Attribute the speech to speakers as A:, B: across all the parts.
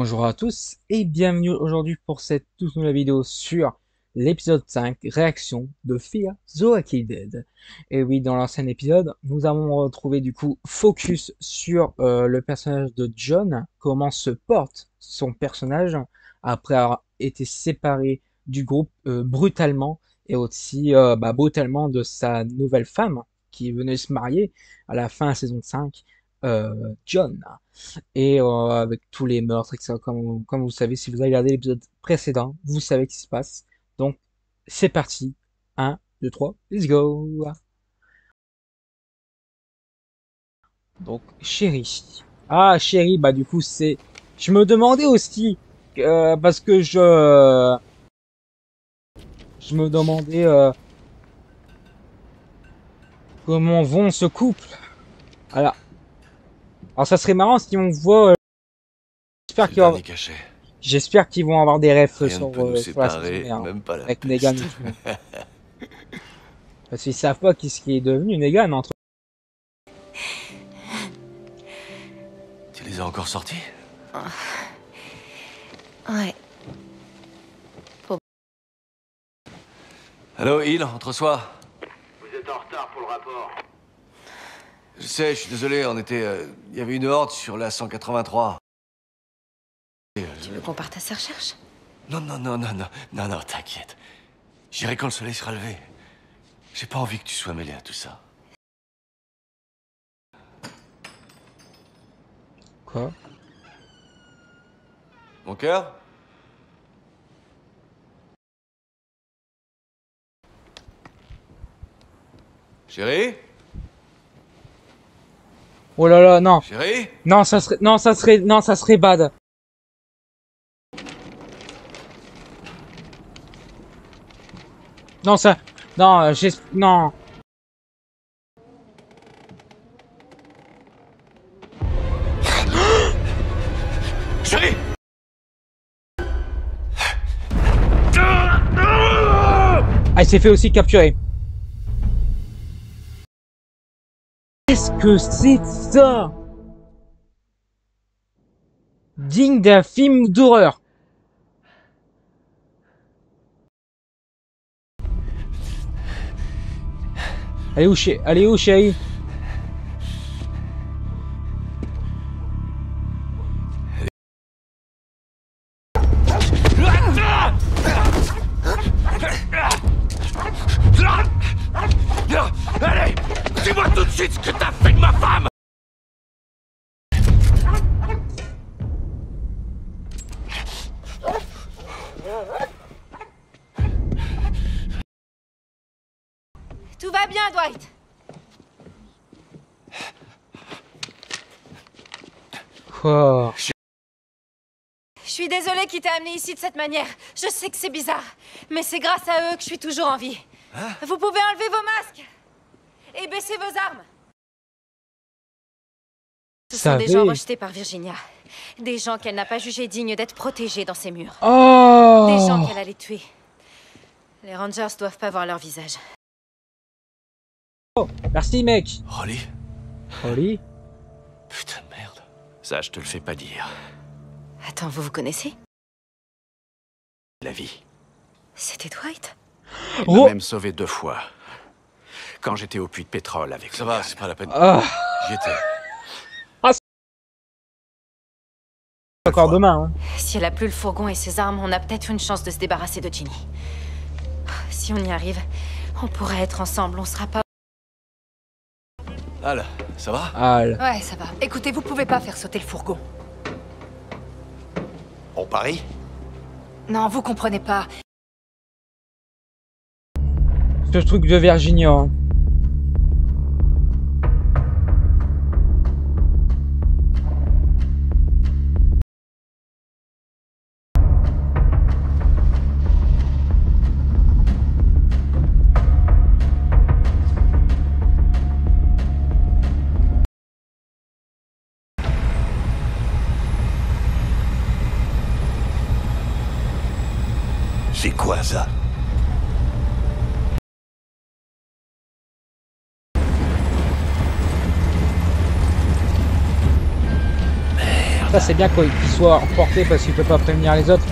A: Bonjour à tous et bienvenue aujourd'hui pour cette toute nouvelle vidéo sur l'épisode 5, réaction de Fear the Walking Dead. Et oui, dans l'ancien épisode, nous avons retrouvé du coup focus sur le personnage de John, comment se porte son personnage après avoir été séparé du groupe brutalement et aussi brutalement de sa nouvelle femme qui venait se marier à la fin de la saison 5, John. Et avec tous les meurtres, etc. Comme vous savez, si vous avez regardé l'épisode précédent, vous savez ce qui se passe. Donc, c'est parti. 1, 2, 3, let's go. Donc, chérie. Ah, chérie, bah du coup, c'est... Je me demandais aussi, parce que Je me demandais comment vont ce couple. Alors, alors ça serait marrant si on voit...
B: C'est
A: J'espère
B: le
A: qu'il va...
B: dernier cachet.
A: J'espère qu'ils vont avoir des refs
B: Rien ne peut nous
A: sur la saison
B: séparer,
A: 1,
B: même pas la
A: avec Negan et
B: peste.
A: tout. Parce qu'ils savent pas qui ce qui est devenu Negan entre...
B: Tu les as encore sortis?
C: Ouais.
B: Allô, Hill, entre soi.
D: Vous êtes en retard pour le rapport.
B: Je sais, je suis désolé, on était... Il y avait une horde sur la 183.
C: Tu veux qu'on parte à sa recherche?
B: Non, t'inquiète. J'irai quand le soleil sera levé. J'ai pas envie que tu sois mêlé à tout ça.
A: Quoi?
B: Mon cœur? Chérie?
A: Oh là là, non.
B: Chérie?
A: Non, ça serait bad. Non, ça, non, non.
B: Chérie!
A: Ah, il s'est fait aussi capturer. Qu'est-ce que c'est ça? Digne d'un film d'horreur. Allez où, chérie?
B: Allez! Dis-moi tout de suite ce que t'as fait de ma femme!
C: Tout va bien, Dwight.
A: Quoi?
C: Je suis désolée qu'il t'ait amené ici de cette manière. Je sais que c'est bizarre, mais c'est grâce à eux que je suis toujours en vie. Vous pouvez enlever vos masques et baisser vos armes. Ce sont des gens rejetés par Virginia. Des gens qu'elle n'a pas jugés dignes d'être protégés dans ses murs.
A: Oh!
C: Des gens qu'elle allait tuer. Les Rangers doivent pas voir leur visage.
A: Merci, mec.
B: Rolly?
A: Rolly?
B: Putain de merde. Ça, je te le fais pas dire.
C: Attends, vous vous connaissez?
B: La vie.
C: C'était Dwight?
E: Il m'a même sauvé 2 fois. Quand j'étais au puits de pétrole avec
B: Ça
E: Logan.
B: va, c'est pas la peine.
A: Ah,
B: J'y étais.
A: encore demain, hein.
C: Si elle a plus le fourgon et ses armes, on a peut-être une chance de se débarrasser de Ginny. Si on y arrive, on pourrait être ensemble, on sera pas...
B: Al, ça va?
A: Al.
F: Ouais, ça va. Écoutez, vous pouvez pas faire sauter le fourgon.
E: On parie?
F: Non, vous comprenez pas.
A: Ce truc de Virginia, hein.
E: C'est quoi ça?
A: Après, c'est bien qu'il soit emporté parce qu'il peut pas prévenir les autres.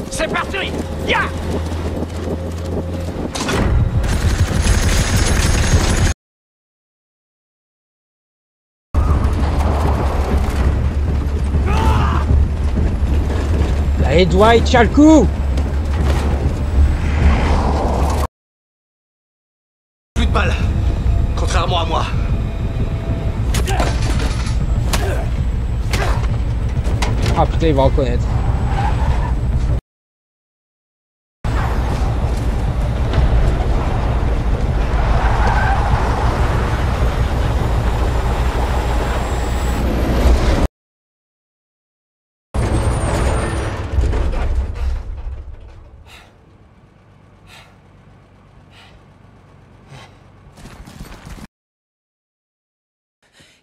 E: C'est parti! Ya!
A: Allez, Dwight, tiens le coup!
B: Plus de balles. Contrairement à moi.
A: Ah putain, il va reconnaître.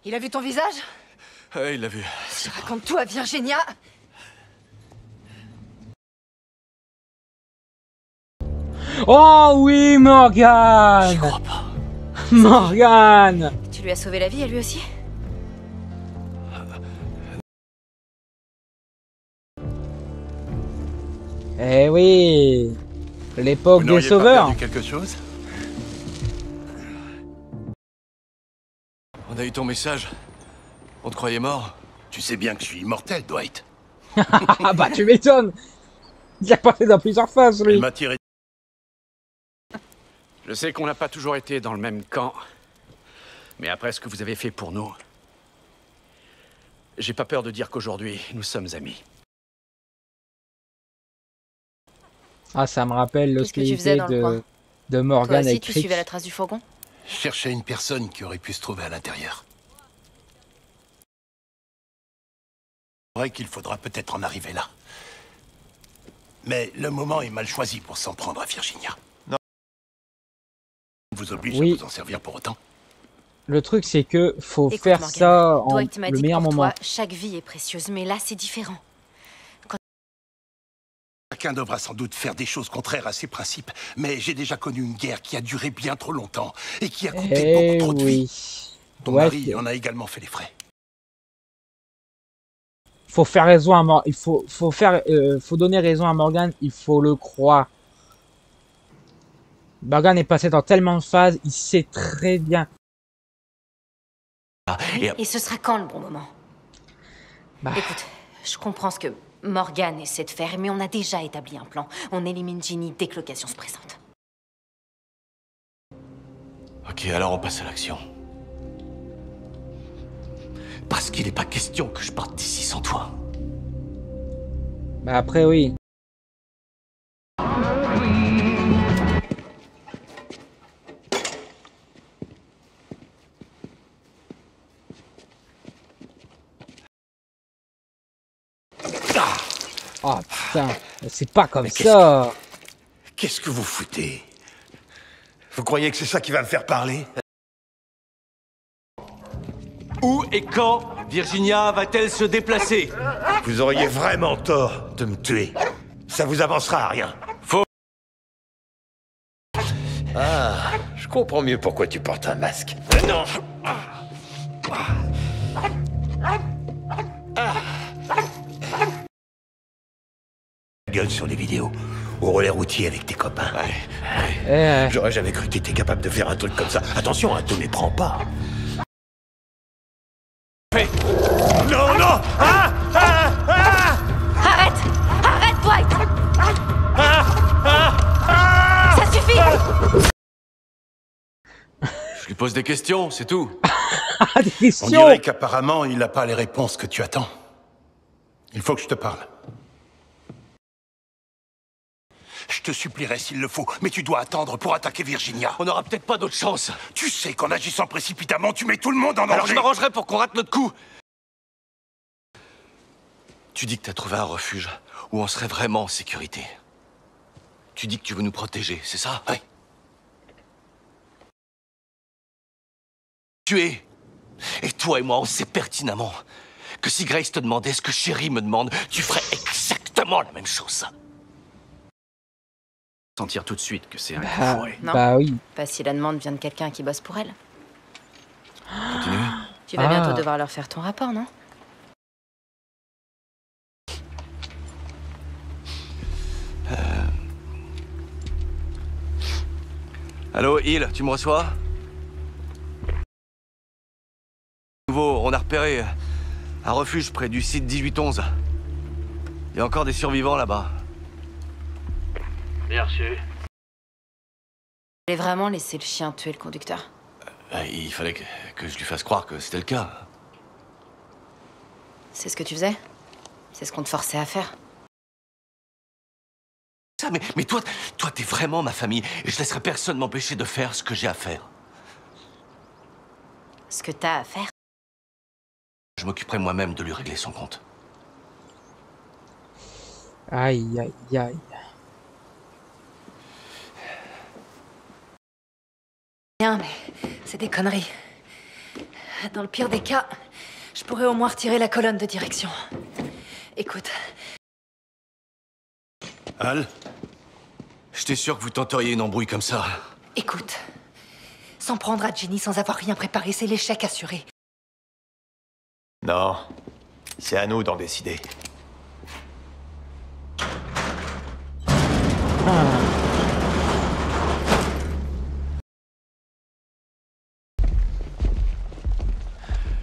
F: Il a vu ton visage?
B: Il l'a vu.
F: Raconte tout à Virginia.
A: Oh oui, Morgane!
B: J'y crois pas.
A: Morgane!
C: Tu lui as sauvé la vie à lui aussi?
A: Eh oui! L'époque des sauveurs!
B: Perdu quelque chose? On a eu ton message. On te croyait mort.
G: Tu sais bien que je suis immortel, Dwight.
A: Ah bah tu m'étonnes! Il a passé dans plusieurs phases,
G: Elle
A: lui!
G: m'a tiré.
E: Je sais qu'on n'a pas toujours été dans le même camp. Mais après ce que vous avez fait pour nous, j'ai pas peur de dire qu'aujourd'hui, nous sommes amis.
A: Ah, ça me rappelle
C: Qu'est-ce que tu faisais
A: l'hostilité
C: dans le coin?
A: de
C: Toi
A: Morgane
C: aussi,
A: avec
C: tu
A: Crick.
C: suivais la trace du fourgon?
G: Je cherchais une personne qui aurait pu se trouver à l'intérieur. C'est vrai qu'il faudra peut-être en arriver là. Mais le moment est mal choisi pour s'en prendre à Virginia. Non. Vous oblige
A: Oui.
G: à vous en servir pour autant.
A: Le truc, c'est que faut
C: Écoute,
A: faire
C: Morgane,
A: ça en
C: Dwight m'a
A: le
C: dit que
A: meilleur
C: pour
A: moment.
C: toi, chaque vie est précieuse, mais là, c'est différent.
G: Chacun devra sans doute faire des choses contraires à ses principes, mais j'ai déjà connu une guerre qui a duré bien trop longtemps et qui a coûté
A: Eh
G: beaucoup trop de vies.
A: oui.
G: Ton
A: Dwight,
G: mari en a également fait les frais.
A: faut faire raison à Morgane. Faut donner raison à Morgane. Il faut le croire. Morgane est passé dans tellement de phases. Il sait très bien.
C: Et ce sera quand le bon moment?
A: Bah.
C: Écoute, je comprends ce que Morgane essaie de faire, mais on a déjà établi un plan. On élimine Ginny dès que l'occasion se présente.
B: Ok, alors on passe à l'action. Parce qu'il n'est pas question que je parte d'ici sans toi.
A: Bah après oui. Oh putain, c'est pas comme
G: Mais
A: ça.
G: Qu'est-ce que vous foutez? Vous croyez que c'est ça qui va me faire parler?
B: Où et quand Virginia va-t-elle se déplacer?
G: Vous auriez vraiment tort de me tuer. Ça vous avancera à rien.
B: Faux.
G: Ah, je comprends mieux pourquoi tu portes un masque. Non. Gueule sur les vidéos. Au relais routier avec tes copains. J'aurais jamais cru que t'étais capable de faire un truc comme ça. Attention, hein, te méprends pas. Non, non! Ah! Ah! Ah!
C: Arrête! Arrête, Dwight! Ça suffit!
B: Je lui pose des questions, c'est tout.
A: Ah, des
G: On
A: questions.
G: dirait qu'apparemment, il n'a pas les réponses que tu attends. Il faut que je te parle. Je te supplierai s'il le faut, mais tu dois attendre pour attaquer Virginia.
B: On n'aura peut-être pas d'autre chance.
G: Tu sais qu'en agissant précipitamment, tu mets tout le monde en danger.
B: Alors je m'arrangerai pour qu'on rate notre coup. Tu dis que t'as trouvé un refuge où on serait vraiment en sécurité. Tu dis que tu veux nous protéger, c'est ça?
G: Oui.
B: Tu es. Et toi et moi, on sait pertinemment que si Grace te demandait ce que Chérie me demande, tu ferais exactement la même chose.
E: sentir tout de suite que c'est un
A: Bah,
E: enfoiré.
C: Non.
A: bah oui.
C: Pas si la demande vient de quelqu'un qui bosse pour elle.
B: Continue.
C: Tu vas
A: Ah.
C: bientôt devoir leur faire ton rapport, non?
B: Allô, Hill, tu me reçois? Nouveau, on a repéré un refuge près du site 1811. Il y a encore des survivants là-bas.
D: Bien reçu.
C: Elle a vraiment laissé le chien tuer le conducteur.
B: Il fallait que je lui fasse croire que c'était le cas.
C: C'est ce que tu faisais? C'est ce qu'on te forçait à faire?
B: Ça, mais toi, t'es vraiment ma famille et je laisserai personne m'empêcher de faire ce que j'ai à faire.
C: Ce que t'as à faire?
B: Je m'occuperai moi-même de lui régler son compte.
A: Aïe, aïe, aïe.
F: Rien, mais c'est des conneries. Dans le pire des cas, je pourrais au moins retirer la colonne de direction. Écoute,
G: Al,
B: J'étais sûr que vous tenteriez une embrouille comme ça.
F: écoute. S'en prendre à Jenny sans avoir rien préparé, c'est l'échec assuré.
H: Non, c'est à nous d'en décider.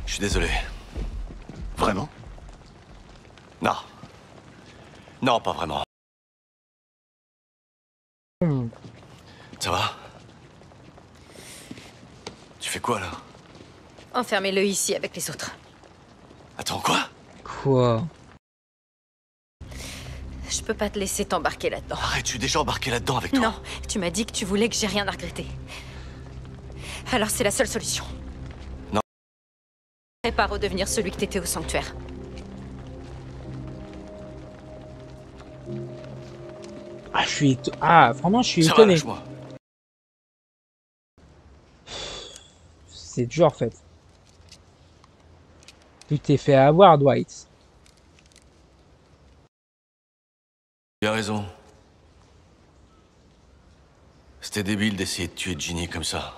B: Je suis désolé.
G: vraiment?
B: Non. Non, pas vraiment. Ça va? Tu fais quoi, là?
C: Enfermez-le ici avec les autres.
B: Attends, quoi?
A: Quoi?
C: Je peux pas te laisser t'embarquer là-dedans.
B: Arrête, je suis déjà embarqué là-dedans avec toi.
C: Non, tu m'as dit que tu voulais que j'ai rien à regretter. Alors c'est la seule solution.
B: Non.
C: Prépare à redevenir celui que t'étais au sanctuaire.
A: Ah, ah, vraiment, je suis
B: Ça va,
A: étonné.
B: lâche-moi.
A: C'est dur, en fait. Tu t'es fait avoir, Dwight.
B: Tu as raison. C'était débile d'essayer de tuer Ginny comme ça.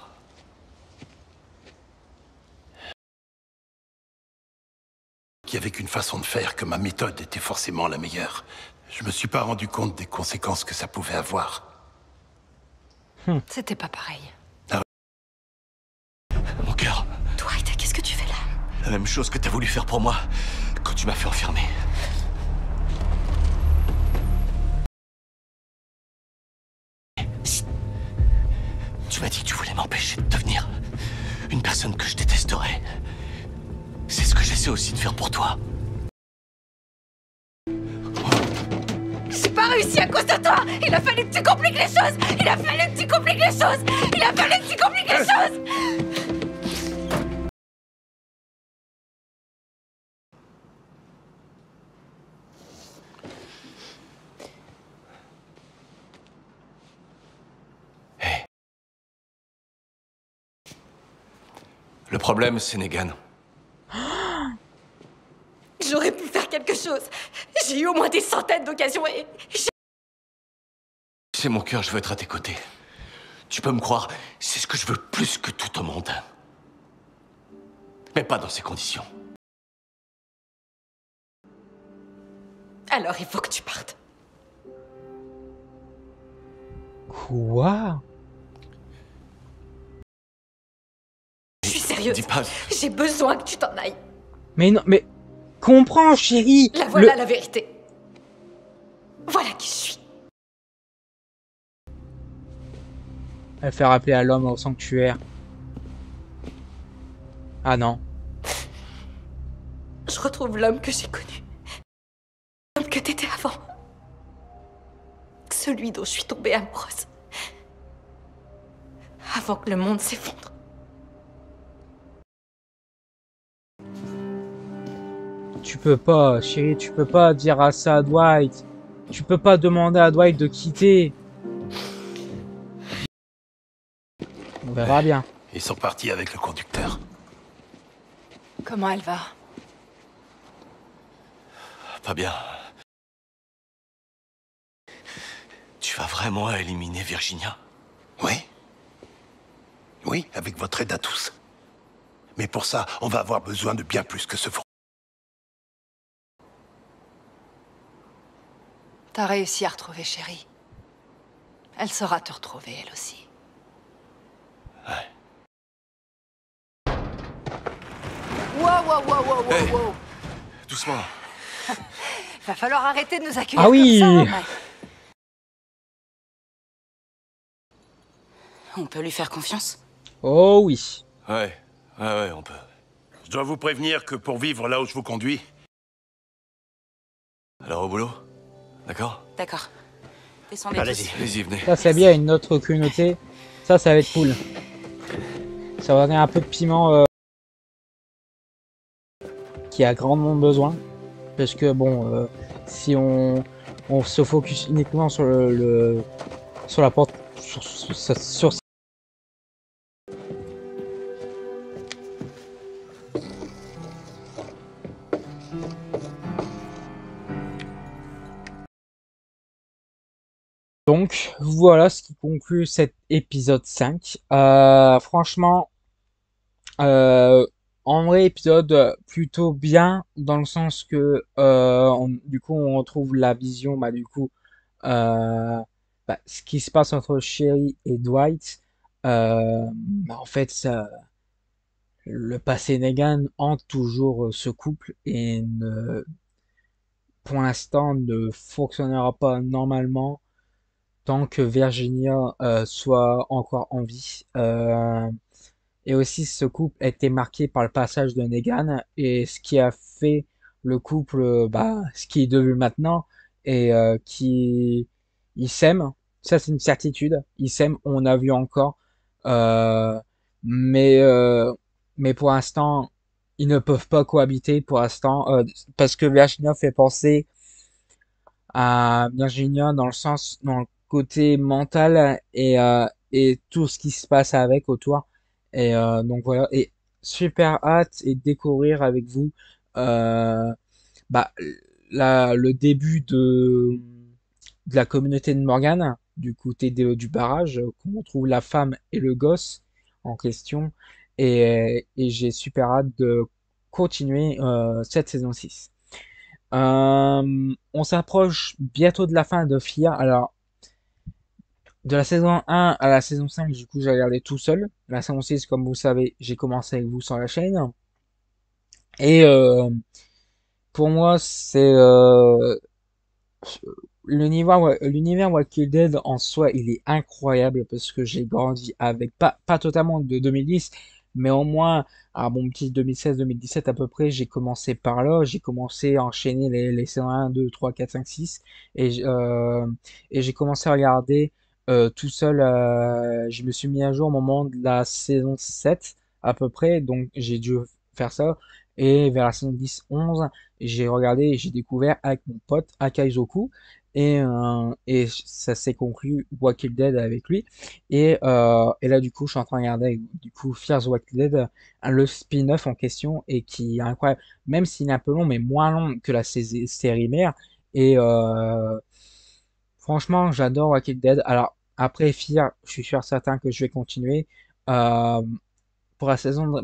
G: Qu'il n'y avait qu'une façon de faire, que ma méthode était forcément la meilleure. Je me suis pas rendu compte des conséquences que ça pouvait avoir.
F: C'était pas pareil.
B: Mon cœur,
C: Dwight, qu'est-ce que tu fais là?
B: la même chose que t'as voulu faire pour moi quand tu m'as fait enfermer. Tu m'as dit que tu voulais m'empêcher de devenir une personne que je détesterais. C'est ce que j'essaie aussi de faire pour toi.
C: J'ai pas réussi à cause de toi! Il a fallu que tu compliques les choses! Il a fallu que tu compliques les choses! Il a fallu que tu compliques les choses!
B: Hé. Le problème, c'est Negan.
C: J'aurais pu faire quelque chose. J'ai eu au moins des centaines d'occasions et...
B: C'est mon cœur, je veux être à tes côtés. Tu peux me croire, c'est ce que je veux plus que tout au monde. Mais pas dans ces conditions.
C: Alors il faut que tu partes.
A: Quoi?
C: Je suis sérieuse.
B: Dis pas...
C: J'ai besoin que tu t'en ailles.
A: Mais non, mais... Comprends, chérie!
C: La voilà la vérité. Voilà qui je suis.
A: Elle fait rappeler à l'homme au sanctuaire. Ah non.
C: Je retrouve l'homme que j'ai connu. L'homme que t'étais avant. Celui dont je suis tombée amoureuse. Avant que le monde s'effondre.
A: Tu peux pas, chérie, tu peux pas dire à ça à Dwight. Tu peux pas demander à Dwight de quitter. On verra bien.
G: Ils sont partis avec le conducteur.
F: Comment elle va?
B: Pas bien. Tu arrives à vraiment éliminer Virginia?
G: Oui. Oui, avec votre aide à tous. Mais pour ça, on va avoir besoin de bien plus que ce four.
F: T'as réussi à retrouver Chérie. Elle saura te retrouver, elle aussi. Wow, wow, wow, wow, wow,
B: Hey.
F: wow.
B: Doucement.
F: Va falloir arrêter de nous accueillir
A: Ah oui!
F: comme ça.
I: On peut lui faire confiance?
A: Oh oui.
B: Ouais, on peut.
G: Je dois vous prévenir que pour vivre là où je vous conduis,
B: Alors au boulot? D'accord?
I: D'accord. Descendez
H: Allez-y.
I: tous.
B: Allez-y, venez.
A: Ça, c'est bien, une autre communauté. Ça va être cool. Ça va donner un peu de piment qui a grandement besoin. Parce que bon, si on se focus uniquement sur sur la porte, sur donc voilà ce qui conclut cet épisode 5. Franchement, en vrai épisode plutôt bien dans le sens que du coup on retrouve la vision du coup ce qui se passe entre Sherry et Dwight. En fait le passé Negan hante toujours ce couple et pour l'instant ne fonctionnera pas normalement tant que Virginia soit encore en vie. Et aussi, ce couple a été marqué par le passage de Negan et ce qui a fait le couple, ce qui est devenu maintenant et qui ils s'aiment. Ça, c'est une certitude. Ils s'aiment. On a vu encore, euh, mais euh, mais pour l'instant, ils ne peuvent pas cohabiter pour l'instant parce que Virginia fait penser à Virginia dans le côté mental et tout ce qui se passe avec autour. Et donc voilà, et super hâte et découvrir avec vous euh, bah, le début de la communauté de Morgan, du côté du barrage, où on trouve la femme et le gosse en question. Et j'ai super hâte de continuer cette saison 6. On s'approche bientôt de la fin de Fear. Alors, de la saison 1 à la saison 5, du coup, j'ai regardé tout seul. La saison 6, comme vous savez, j'ai commencé avec vous sur la chaîne. Et pour moi, c'est l'univers Walking Dead en soi, il est incroyable parce que j'ai grandi avec, pas totalement de 2010, mais au moins à mon petit 2016-2017 à peu près, j'ai commencé par là, j'ai commencé à enchaîner les saisons 1, 2, 3, 4, 5, 6, et j'ai commencé à regarder tout seul, je me suis mis à jour au moment de la saison 7 à peu près, donc j'ai dû faire ça, et vers la saison 10-11, j'ai regardé et j'ai découvert avec mon pote Akaizoku, et ça s'est conclu Walking Dead avec lui. Et là, du coup, je suis en train de regarder du coup Fear the Walking Dead, le spin-off en question, et qui est incroyable, même s'il est un peu long, mais moins long que la série mère. Et franchement, j'adore Walking Dead. Alors, après Fear, je suis sûr certain que je vais continuer. Euh, pour la saison,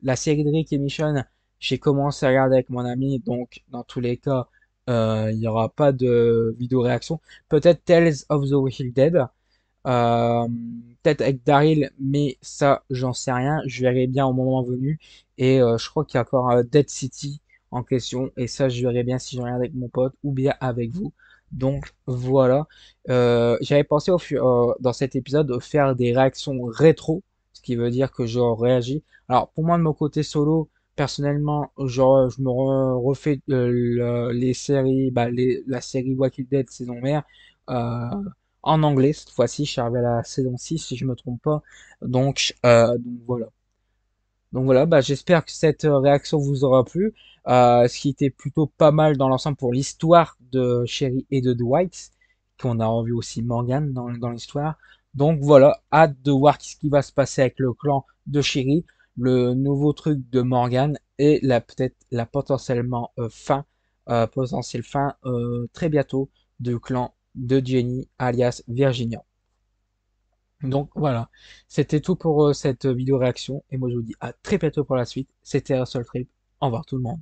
A: la série de Rick et Michonne, j'ai commencé à regarder avec mon ami, donc dans tous les cas, il n'y aura pas de vidéo réaction. Peut-être Tales of the Walking Dead, euh, peut-être avec Daryl, mais ça, j'en sais rien. Je verrai bien au moment venu. Et je crois qu'il y a encore Dead City en question, et ça, je verrai bien si je regarde avec mon pote ou bien avec vous. Donc voilà. J'avais pensé dans cet épisode de faire des réactions rétro, ce qui veut dire que je réagis. Alors pour moi de mon côté solo, personnellement, genre je me refais les séries, la série Walking Dead saison mère euh, en anglais cette fois-ci. Je suis arrivé à la saison 6 si je me trompe pas. Donc voilà. Donc voilà, j'espère que cette réaction vous aura plu. Ce qui était plutôt pas mal dans l'ensemble pour l'histoire de Sherry et de Dwight, qu'on a revu aussi Morgan dans l'histoire. Donc voilà, hâte de voir ce qui va se passer avec le clan de Sherry, le nouveau truc de Morgan et peut-être la potentielle fin très bientôt de clan de Jenny alias Virginia. Donc voilà, c'était tout pour cette vidéo réaction et moi je vous dis à très bientôt pour la suite. C'était Russell Trip, au revoir tout le monde.